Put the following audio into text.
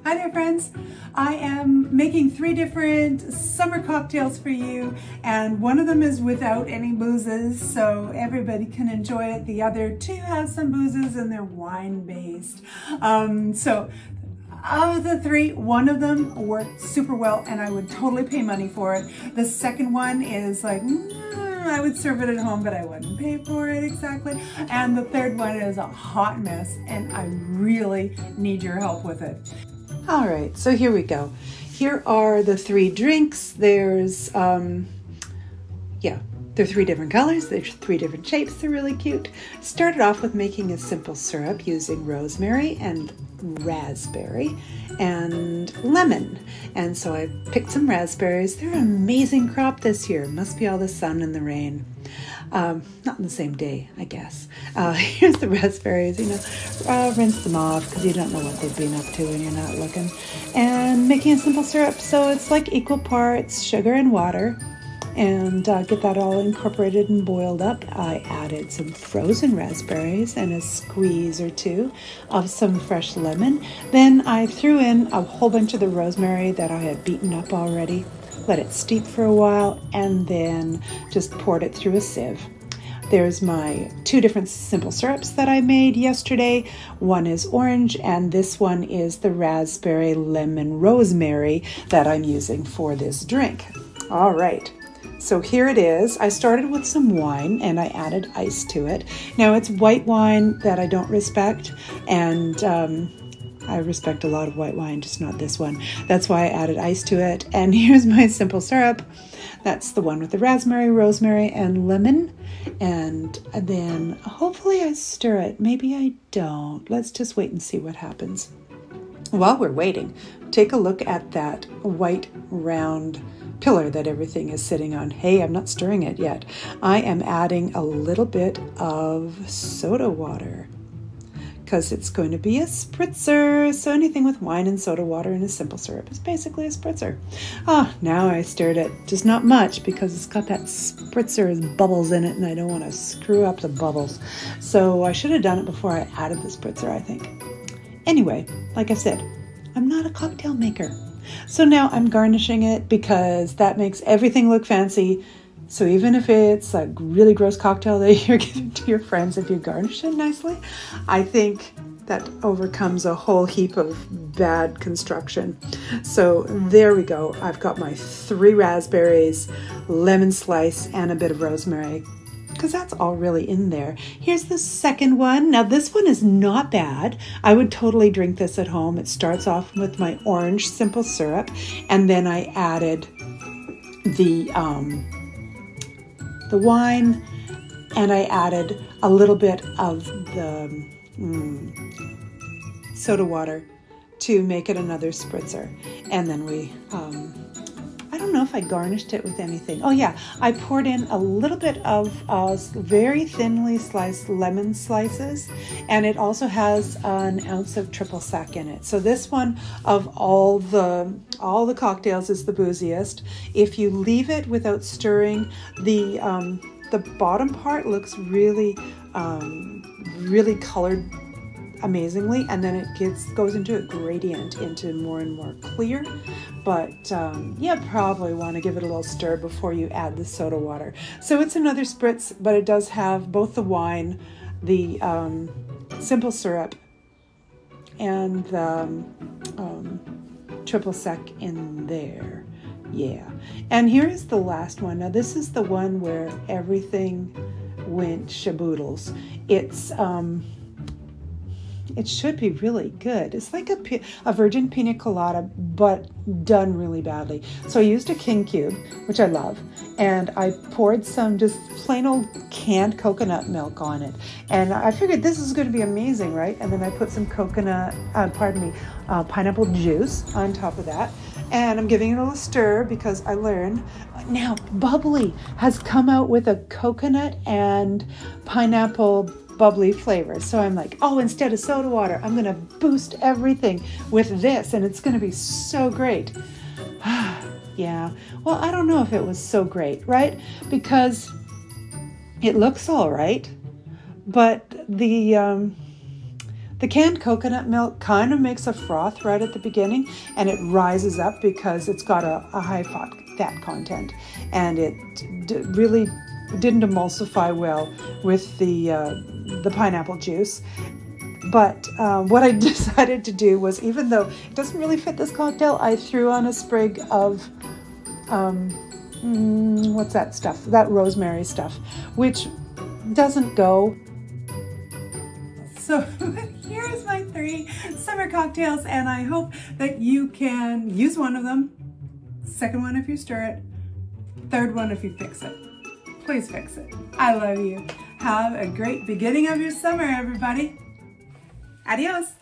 Hi there friends, I am making 3 different summer cocktails for you, and one of them is without any boozes so everybody can enjoy it. The other 2 have some boozes and they're wine based. So of the 3, one of them worked super well and I would totally pay money for it. The second one is like, I would serve it at home, but I wouldn't pay for it exactly. And the third one is a hot mess and I really need your help with it. All right, so here we go. Here are the 3 drinks. There's, they're 3 different colors. There's 3 different shapes. They're really cute. Started off with making a simple syrup using rosemary and raspberry and lemon. And so I picked some raspberries. They're an amazing crop this year. Must be all the sun and the rain. Not in the same day, I guess. Here's the raspberries, rinse them off because you don't know what they've been up to when you're not looking. And making a simple syrup, so it's like equal parts sugar and water. And get that all incorporated and boiled up. I added some frozen raspberries and a squeeze or 2 of some fresh lemon. Then I threw in a whole bunch of the rosemary that I had beaten up already. Let it steep for a while and then just poured it through a sieve. There's my 2 different simple syrups that I made yesterday. One is orange and this one is the raspberry lemon rosemary that I'm using for this drink. All right. So here it is. I started with some wine and I added ice to it. Now it's white wine that I don't respect, and I respect a lot of white wine, just not this one. That's why I added ice to it. And here's my simple syrup. That's the one with the raspberry, rosemary, and lemon. And then hopefully I stir it. Maybe I don't. Let's just wait and see what happens. While we're waiting, take a look at that white round pillar that everything is sitting on. Hey, I'm not stirring it yet. I am adding a little bit of soda water because it's going to be a spritzer. So anything with wine and soda water in a simple syrup is basically a spritzer. Now I stirred it, just not much because it's got that spritzer's bubbles in it and I don't want to screw up the bubbles. So I should have done it before I added the spritzer, I think. Anyway, like I said, I'm not a cocktail maker. So now I'm garnishing it because that makes everything look fancy. So even if it's a really gross cocktail that you're giving to your friends, if you garnish it nicely, I think that overcomes a whole heap of bad construction. So there we go. I've got my 3 raspberries, lemon slice, and a bit of rosemary, because that's all really in there. Here's the second one. Now this one is not bad. I would totally drink this at home. It starts off with my orange simple syrup, and then I added the wine, and I added a little bit of the soda water to make it another spritzer. And then we I don't know if I garnished it with anything. Oh yeah, I poured in a little bit of very thinly sliced lemon slices, and it also has an ounce of triple sec in it. So this one of all the cocktails is the booziest. If you leave it without stirring, the bottom part looks really colored amazingly, and then it goes into a gradient into more and more clear. But you probably want to give it a little stir before you add the soda water. So it's another spritz, but it does have both the wine, the simple syrup, and the triple sec in there. Yeah. And here's the last one. Now this is the one where everything went shaboodles. It should be really good. It's like a virgin pina colada, but done really badly. So I used a king cube, which I love, and I poured some just plain old canned coconut milk on it. And I figured this is going to be amazing, right? And then I put some pineapple juice on top of that. And I'm giving it a little stir because I learned. Now, Bubbly has come out with a coconut and pineapple bubbly flavor. So I'm like, oh, instead of soda water, I'm going to boost everything with this, and it's going to be so great. Yeah. Well, I don't know if it was so great, right? Because it looks all right, but the The canned coconut milk kind of makes a froth right at the beginning, and it rises up because it's got a high fat content, and it really didn't emulsify well with the pineapple juice. But what I decided to do was, even though it doesn't really fit this cocktail, I threw on a sprig of, what's that stuff? That rosemary stuff, which doesn't go. So here's my 3 summer cocktails, and I hope that you can use one of them. Second one if you stir it. Third one if you fix it. Please fix it. I love you. Have a great beginning of your summer, everybody. Adios.